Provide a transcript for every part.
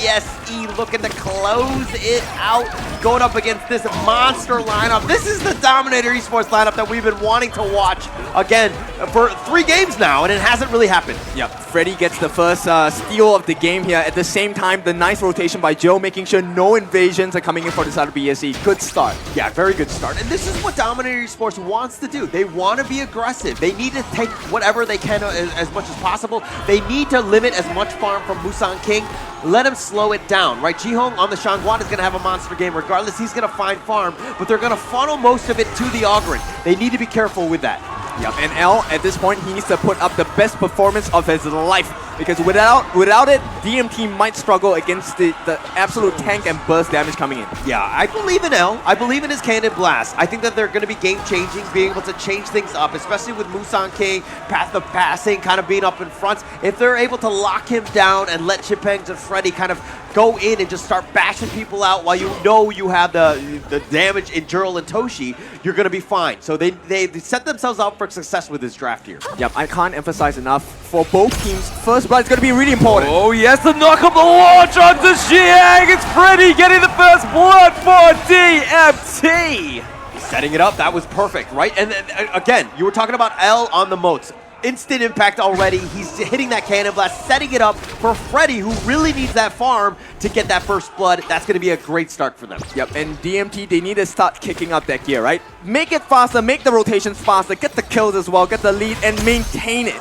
BSE looking to close it out, going up against this monster lineup. This is the Dominator Esports lineup that we've been wanting to watch, again, for 3 games now, and it hasn't really happened. Yep, Freddy gets the first steal of the game here. At the same time, the nice rotation by Joe, making sure no invasions are coming in for the side of BSE. Good start. Yeah, very good start. And this is what Dominator Esports wants to do. They want to be aggressive. They need to take whatever they can as much as possible. They need to limit as much farm from Musang King. Let him slow it down, right? Jihong on the Shangguan is going to have a monster game regardless. He's going to find farm, but they're going to funnel most of it to the Ogryn. They need to be careful with that. Yep, and L, at this point, he needs to put up the best performance of his life, because without it, DMT might struggle against the absolute tank and burst damage coming in. Yeah, I believe in L. I believe in his Cannon Blast. I think that they're going to be game-changing, being able to change things up, especially with Musang King, Path of Passing kind of being up in front. If they're able to lock him down and let Chipengs and Freddy kind of go in and just start bashing people out while you know you have the damage in Jurl and Toshi, you're going to be fine. So they set themselves up for success with this draft here. Yep, I can't emphasize enough. For both teams, first blood is going to be really important. Oh yes, the knock up the launch onto Xiang. It's Freddy getting the first blood for DMT. Setting it up, that was perfect, right? And then, again, you were talking about L on the moats. Instant impact already. He's hitting that Cannon Blast, setting it up for Freddy, who really needs that farm to get that first blood. That's going to be a great start for them. Yep, and DMT, they need to start kicking up that gear, right? Make it faster, make the rotations faster, get the kills as well, get the lead, and maintain it.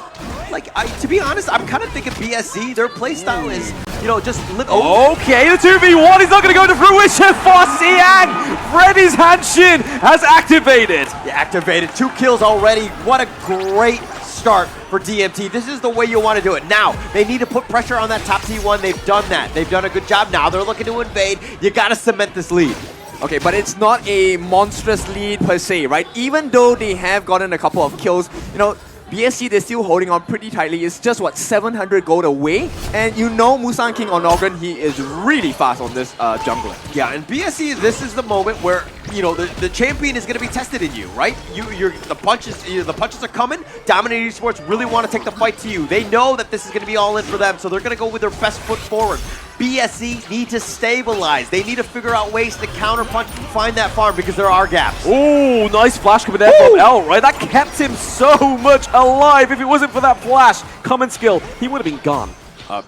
Like, to be honest, I'm kind of thinking BSC, their playstyle is, you know, just live. Okay, the 2v1 is not going to go to fruition for Xiang. Freddy's Hanshin has activated. Yeah, activated. 2 kills already. What a great start for DMT. This is the way you want to do it. Now, they need to put pressure on that top T1. They've done that. They've done a good job. Now they're looking to invade. You got to cement this lead. Okay, but it's not a monstrous lead per se, right? Even though they have gotten a couple of kills, you know, BSC, they're still holding on pretty tightly. It's just, what, 700 gold away? And you know Musang King on Ogryn, he is really fast on this jungler. Yeah, and BSC, this is the moment where, you know, the champion is going to be tested in you, right? The punches are coming. Dominator Esports really want to take the fight to you. They know that this is going to be all in for them, so they're going to go with their best foot forward. BSC need to stabilize. They need to figure out ways to counterpunch and find that farm because there are gaps. Oh, nice flash coming there from L, right? That kept him so much alive. If it wasn't for that flash, common skill, he would have been gone.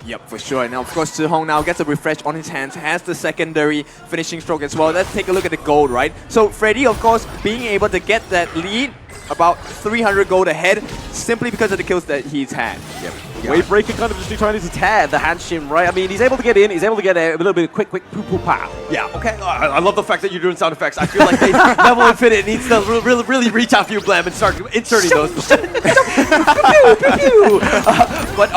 Yep, for sure. Now, of course, Zihong now gets a refresh on his hands, has the secondary finishing stroke as well. Let's take a look at the gold, right? So, Freddy, of course, being able to get that lead, about 300 gold ahead, simply because of the kills that he's had. Yep. Wavebreaker kind of just trying to tear the Hanshin, right? I mean, he's able to get in, he's able to get a little bit of quick poo-poo-pa. Yeah, okay. I love the fact that you're doing sound effects. I feel like Level Infinite needs to really reach out for you, Blam, and start inserting those. But,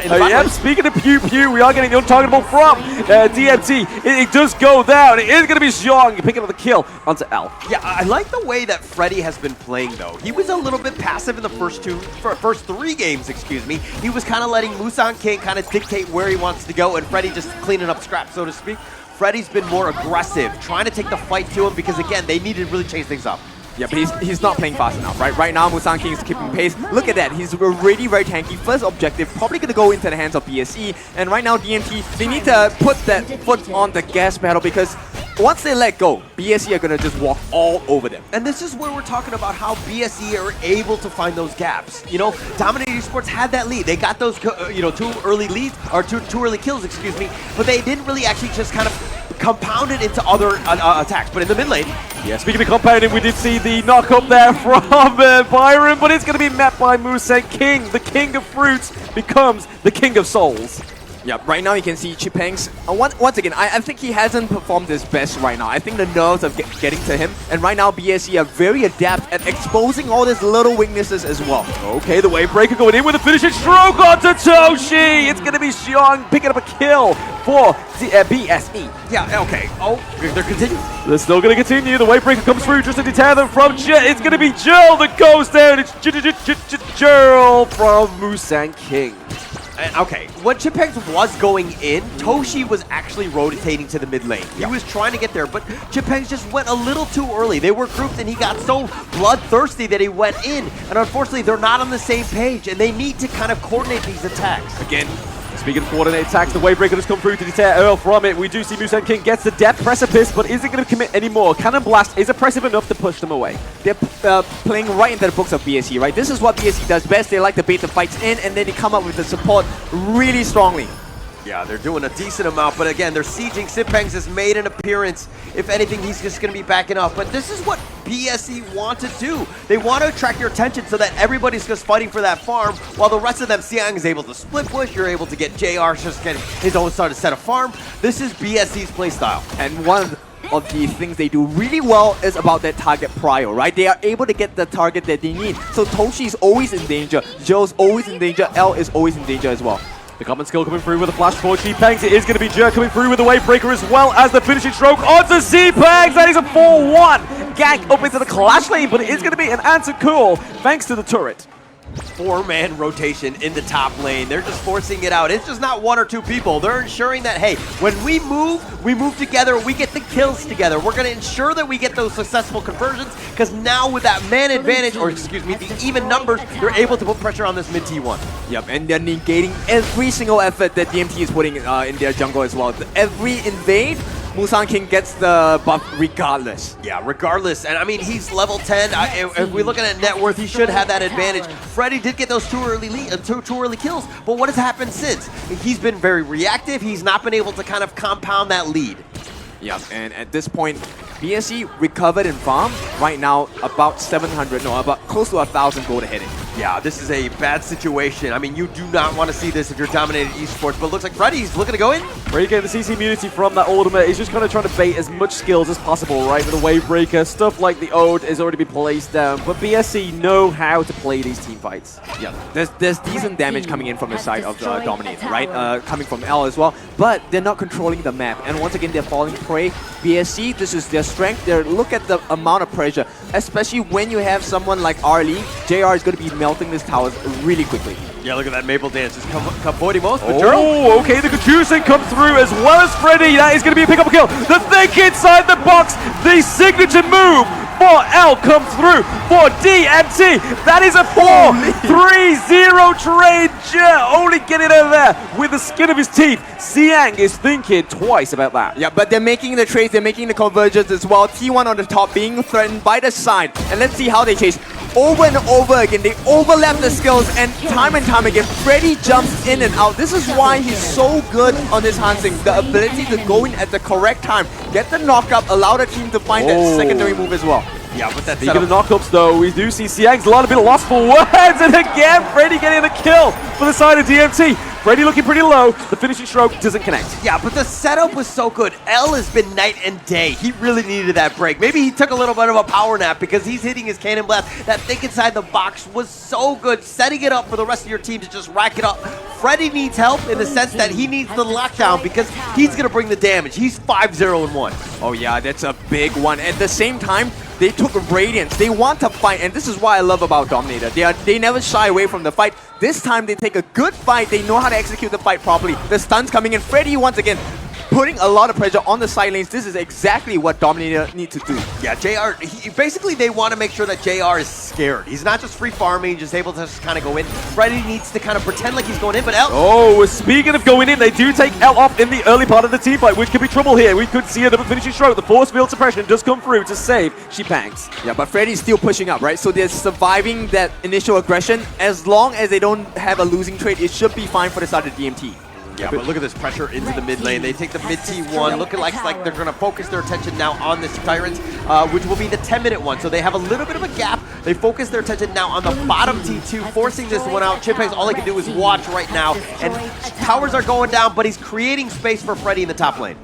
yeah, speaking of pew-pew, we are getting the untargetable from DMT. It does go down. It is going to be Xiang picking up the kill onto L. Yeah, I like the way that Freddy has been playing, though. He was a little bit passive in the first 3 games, excuse me. He was kind of letting Musang King kind of dictate where he wants to go, and Freddy just cleaning up scraps, so to speak. Freddy's been more aggressive, trying to take the fight to him because, again, they need to really change things up. Yeah, but he's not playing fast enough, right? Right now, Musang King is keeping pace. Look at that. He's already very tanky. First objective, probably going to go into the hands of BSE. And right now, DMT, they need to put that foot on the gas pedal because once they let go, BSE are going to just walk all over them. And this is where we're talking about how BSE are able to find those gaps. You know, Dominator Esports had that lead. They got those, 2 early leads, or two early kills, excuse me, but they didn't really actually just kind of compound it into other attacks. But in the mid lane, yeah, speaking of compounding, we did see the knock up there from Byron, but it's going to be met by Musang King. The king of fruits becomes the king of souls. Yeah, right now you can see Chipengs. Once again, I think he hasn't performed his best right now. I think the nerves are getting to him. And right now, BSE are very adept at exposing all these little weaknesses as well. Okay, the Wavebreaker going in with a finishing stroke onto Toshi. It's going to be Xiang picking up a kill for BSE. Yeah, okay. Oh, they're continuing. They're still going to continue. The Wavebreaker comes through just to deter them from Jet. It's going to be Jurl that goes down. It's Jurl from Musang King. Okay, when Chipengs was going in, Toshi was actually rotating to the mid lane. He was trying to get there, but Chipengs just went a little too early. They were grouped and he got so bloodthirsty that he went in. And unfortunately, they're not on the same page and they need to kind of coordinate these attacks. Again, Speaking of coordinated attacks, the Wavebreaker has come through to deter Earl from it. We do see Musang King gets the Death Precipice, but is it going to commit any more? Cannon Blast is oppressive enough to push them away. They're playing right into the books of BSE, right? This is what BSE does best. They like to bait the fights in, and then they come up with the support really strongly. Yeah, they're doing a decent amount, but again, they're sieging. Sipangs has made an appearance. If anything, he's just going to be backing up. But this is what BSE want to do. They want to attract your attention so that everybody's just fighting for that farm, while the rest of them, Siang is able to split push. You're able to get JR just getting his own started set of farm. This is BSE's playstyle. And one of the things they do really well is about that target prio, right? They are able to get the target that they need. So Toshi is always in danger, Joe's always in danger, L is always in danger as well. The common skill coming through with a flash for G-Pangs. It is going to be Jer coming through with the Wavebreaker as well as the finishing stroke onto Z-Pangs. That is a 4-1 gank up into the Clash lane, but it is going to be an answer cool thanks to the turret. 4-man rotation in the top lane. They're just forcing it out. It's just not one or two people. They're ensuring that, hey, when we move together, we get the kills together. We're going to ensure that we get those successful conversions, because now with that man advantage, or excuse me, the even numbers, they're able to put pressure on this mid T1. Yep, and they're negating every single effort that DMT is putting in their jungle as well. Every invade, Musang King gets the buff regardless. Yeah, regardless. And I mean, he's level 10. If we're looking at net worth, he should have that advantage. Freddy did get those two early kills, but what has happened since? He's been very reactive. He's not been able to kind of compound that lead. Yeah, and at this point, BSE recovered in farm. Right now, about 700, no, about close to 1,000 gold ahead. Yeah, this is a bad situation. I mean, you do not want to see this if you're dominating esports, but it looks like Freddy's looking to go in. Freddy getting the CC immunity from that ultimate. He's just kind of trying to bait as much skills as possible, right? With the Wavebreaker, stuff like the Ode has already been placed down, but BSE know how to play these team fights. Yeah, there's decent damage coming in from the side of Dominator, right? Coming from L as well, but they're not controlling the map, and once again, they're falling prey. BSE, this is their strength. Look at the amount of pressure, especially when you have someone like Arlie. JR is going to be melting these towers really quickly. Yeah, look at that Maple Dance. Just avoiding most. Oh, okay, the Kajusing comes through as well as Freddy. That is going to be a pick-up kill. The think inside the box, the signature move for L comes through for DMT. That is a 4-3-0 trade. Only getting over there with the skin of his teeth. Siang is thinking twice about that. Yeah, but they're making the trades, they're making the conversions as well. T1 on the top being threatened by the side. And let's see how they chase. Over and over again, they overlap the skills, and time again, Freddy jumps in and out. This is why he's so good on this Hansing. The ability to go in at the correct time, get the knockup, allow the team to find that secondary move as well. Yeah, but that's Speaking of knockups, though, we do see Siang's a lot of bit of lost for words, and again, Freddy getting the kill for the side of DMT. Freddy looking pretty low. The finishing stroke doesn't connect. Yeah, but the setup was so good. L has been night and day. He really needed that break. Maybe he took a little bit of a power nap because he's hitting his cannon blast. That think inside the box was so good, setting it up for the rest of your team to just rack it up. Freddy needs help in the sense that he needs the lockdown because he's going to bring the damage. He's 5-0-1. Oh yeah, that's a big one. At the same time, they took Radiance. They want to fight, and this is what I love about Dominator. They never shy away from the fight. This time they take a good fight. They know how to execute the fight properly. The stuns coming in. Freddy once again putting a lot of pressure on the side lanes. This is exactly what Dominator needs to do. Yeah, JR, basically they want to make sure that JR is scared. He's not just free farming, just able to just kind of go in. Freddy needs to kind of pretend like he's going in, but L... Oh, speaking of going in, they do take L off in the early part of the team fight, which could be trouble here. We could see another finishing stroke. The force field suppression does come through to save She-Pangs. Yeah, but Freddy's still pushing up, right? So they're surviving that initial aggression. As long as they don't have a losing trade, it should be fine for the side of DMT. Yeah, but look at this pressure into the mid lane. They take the mid T1. Looking like they're going to focus their attention now on this Tyrant, which will be the 10-minute one. So they have a little bit of a gap. They focus their attention now on the bottom T2, forcing this one out. Chiphex, all he can do is watch right now. And towers are going down, but he's creating space for Freddy in the top lane.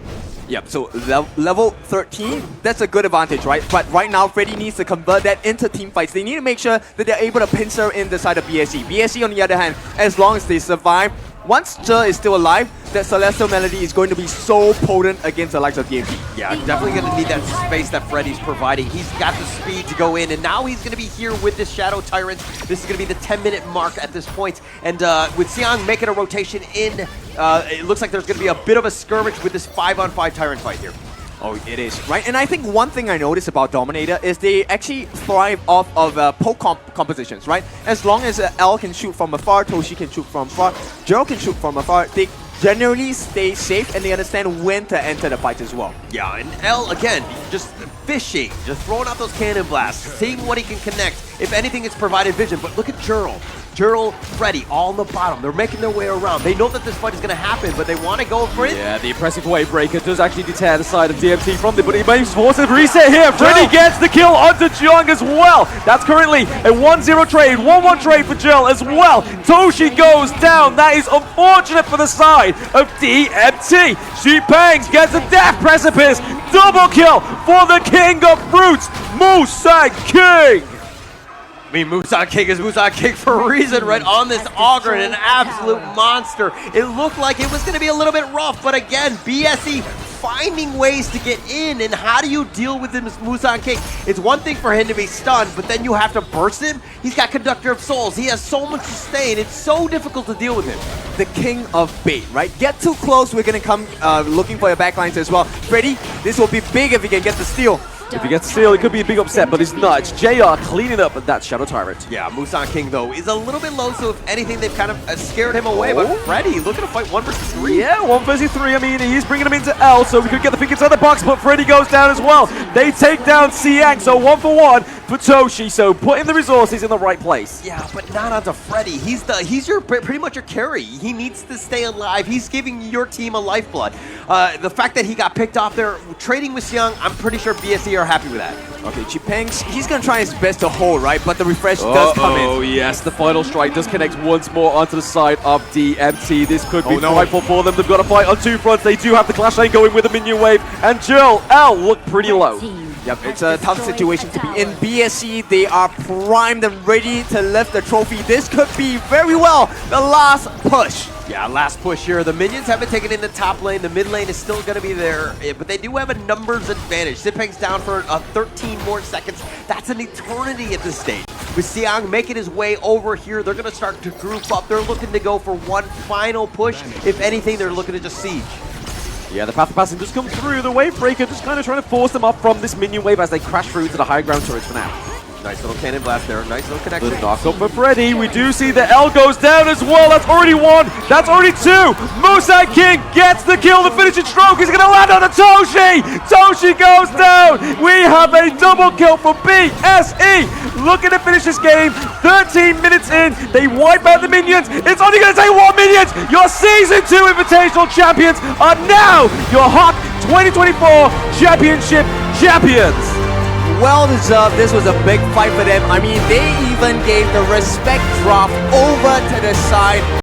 Yep, so level 13, that's a good advantage, right? But right now, Freddy needs to convert that into team fights. They need to make sure that they're able to pincer in the side of BSE. BSE, on the other hand, as long as they survive, once Jer is still alive, that Celestial Melody is going to be so potent against the likes of DMT. Yeah, definitely going to need that space that Freddy's providing. He's got the speed to go in, and now he's going to be here with this Shadow Tyrant. This is going to be the 10-minute mark at this point. And with Siang making a rotation in, it looks like there's going to be a bit of a skirmish with this 5-on-5 Tyrant fight here. Oh, it is, right? And I think one thing I noticed about Dominator is they actually thrive off of poke compositions, right? As long as L can shoot from afar, Toshi can shoot from afar, Gerald can shoot from afar, they generally stay safe and they understand when to enter the fight as well. Yeah, and L, again, just fishing, just throwing out those cannon blasts, seeing what he can connect. If anything, it's provided vision. But look at Gerald. Gerald, Freddy, all on the bottom. They're making their way around. They know that this fight is going to happen, but they want to go for it. Yeah, the impressive wave breaker does actually deter the side of DMT from them, but he may force a reset here. Freddy gets the kill onto Jung as well. That's currently a 1-0 trade, 1-1 trade for Jill as well. Toshi goes down. That is unfortunate for the side of DMT. She bangs, gets a death precipice. Double kill for the king of fruits, Musang King. I mean, Musang King is Musang King for a reason, right? On this Augur, an absolute monster. It looked like it was going to be a little bit rough, but again, BSE finding ways to get in, and how do you deal with this Musang King? It's one thing for him to be stunned, but then you have to burst him. He's got Conductor of Souls. He has so much sustain. It's so difficult to deal with him. The king of bait, right? Get too close, we're going to come looking for your backlines as well. Freddy, this will be big if you can get the steal. If he gets steal, it could be a big upset, but it's not. It's JR cleaning up that Shadow Tyrant. Yeah, Musang King, though, is a little bit low, so if anything, they've kind of scared him away. But Freddy, looking to fight 1 versus 3. Yeah, 1 versus 3. I mean, he's bringing him into L, so we could get the pick inside the box, but Freddy goes down as well. They take down Siang, so 1 for 1 for Toshi, so putting the resources in the right place. Yeah, but not onto Freddy. He's your pretty much your carry. He needs to stay alive. He's giving your team a lifeblood. The fact that he got picked off there, trading with Siang, I'm pretty sure BSE are happy with that. Okay, Chipangs, he's going to try his best to hold, right? But the refresh does come in. Oh, yes, the final strike does connect once more onto the side of DMT. This could be frightful for them. They've got to fight on 2 fronts. They do have the Clash Lane going with the minion wave. And Jill, L look pretty low. Yep, it's a tough situation to be in. BSE, they are primed and ready to lift the trophy. This could be very well the last push. Yeah, last push here. The minions have been taken in the top lane. The mid lane is still going to be there, but they do have a numbers advantage. Sipeng's down for 13 more seconds. That's an eternity at this stage. With Siang making his way over here, they're going to start to group up. They're looking to go for one final push. If anything, they're looking to just siege. Yeah, the path of passing just come through. The wave breaker just kind of trying to force them up from this minion wave as they crash through to the high ground turrets for now. Nice little cannon blast there. Nice little connection. The knock up for Freddy. We do see the L goes down as well. That's already 1. That's already 2. Musang King gets the kill. The finishing stroke is going to land on a Toshi. Toshi goes down. We have a double kill for BSE. Looking to finish this game. 13 minutes in. They wipe out the minions. It's only going to take 1 minute. Your Season 2 Invitational champions are now your HOK 2024 Championship champions. Well deserved. This was a big fight for them. I mean, they even gave the respect drop over to the side